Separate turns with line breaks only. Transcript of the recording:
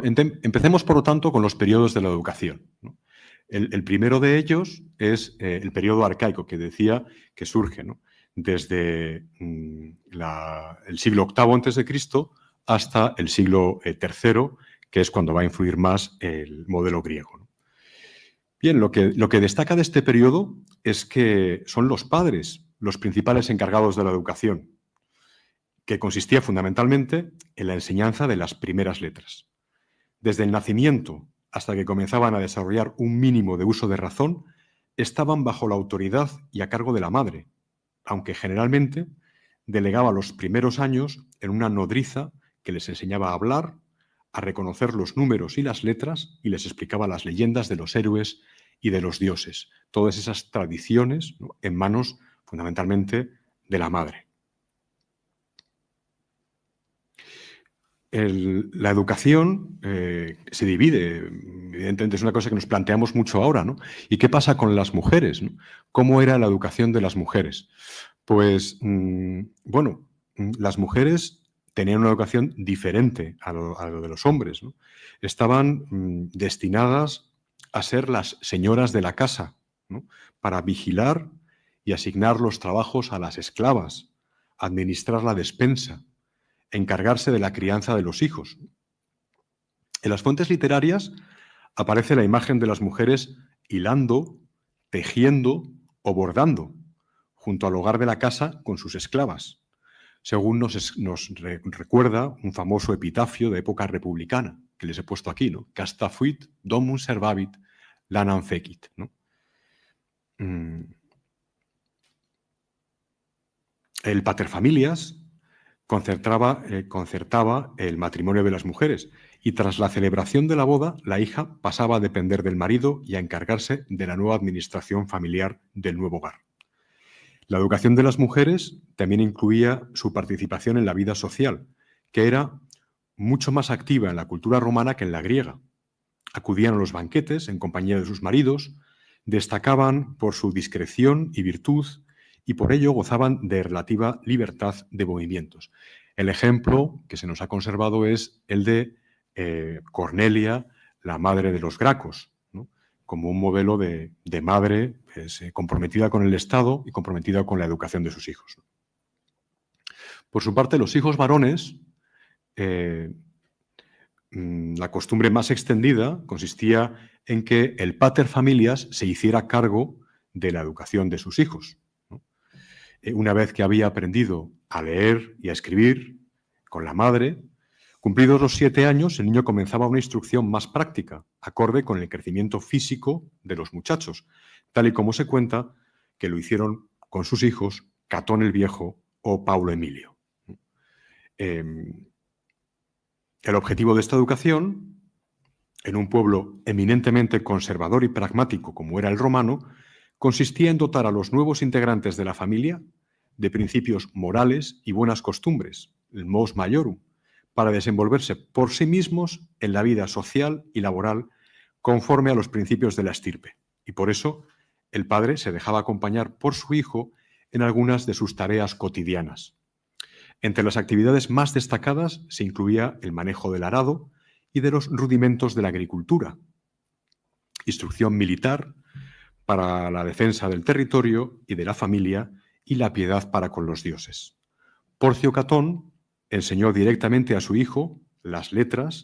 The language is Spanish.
Empecemos, por lo tanto, con los periodos de la educación, ¿no? El primero de ellos es el periodo arcaico, que decía que surge, ¿no?, desde el siglo VIII a.C. hasta el siglo III, que es cuando va a influir más el modelo griego, ¿no? Bien, lo que destaca de este periodo es que son los padres los principales encargados de la educación, que consistía fundamentalmente en la enseñanza de las primeras letras. Desde el nacimiento hasta que comenzaban a desarrollar un mínimo de uso de razón, estaban bajo la autoridad y a cargo de la madre, aunque generalmente delegaba los primeros años en una nodriza que les enseñaba a hablar, a reconocer los números y las letras y les explicaba las leyendas de los héroes y de los dioses. Todas esas tradiciones, ¿no?, en manos fundamentalmente de la madre. La educación se divide, evidentemente es una cosa que nos planteamos mucho ahora, ¿no? ¿Y qué pasa con las mujeres, ¿no? ¿Cómo era la educación de las mujeres? Pues, bueno, las mujeres tenían una educación diferente a lo de los hombres, ¿no? Estaban destinadas a ser las señoras de la casa, ¿no?, para vigilar y asignar los trabajos a las esclavas, administrar la despensa, encargarse de la crianza de los hijos. En las fuentes literarias aparece la imagen de las mujeres hilando, tejiendo o bordando junto al hogar de la casa con sus esclavas, según nos recuerda un famoso epitafio de época republicana, que les he puesto aquí, ¿no? Casta fuit, domus servavit, lanam fecit, ¿no? El paterfamilias concertaba el matrimonio de las mujeres y tras la celebración de la boda, la hija pasaba a depender del marido y a encargarse de la nueva administración familiar del nuevo hogar. La educación de las mujeres también incluía su participación en la vida social, que era mucho más activa en la cultura romana que en la griega. Acudían a los banquetes en compañía de sus maridos, destacaban por su discreción y virtud y por ello gozaban de relativa libertad de movimientos. El ejemplo que se nos ha conservado es el de Cornelia, la madre de los Gracos, ¿no?, como un modelo de madre comprometida con el Estado y comprometida con la educación de sus hijos. Por su parte, los hijos varones, la costumbre más extendida consistía en que el pater familias se hiciera cargo de la educación de sus hijos, ¿no? Una vez que había aprendido a leer y a escribir con la madre, cumplidos los 7 años, el niño comenzaba una instrucción más práctica, acorde con el crecimiento físico de los muchachos, tal y como se cuenta que lo hicieron con sus hijos Catón el Viejo o Paulo Emilio. El objetivo de esta educación, en un pueblo eminentemente conservador y pragmático como era el romano, consistía en dotar a los nuevos integrantes de la familia de principios morales y buenas costumbres, el mos maiorum, para desenvolverse por sí mismos en la vida social y laboral conforme a los principios de la estirpe. Y por eso el padre se dejaba acompañar por su hijo en algunas de sus tareas cotidianas. Entre las actividades más destacadas se incluía el manejo del arado y de los rudimentos de la agricultura, instrucción militar para la defensa del territorio y de la familia y la piedad para con los dioses. Porcio Catón enseñó directamente a su hijo las letras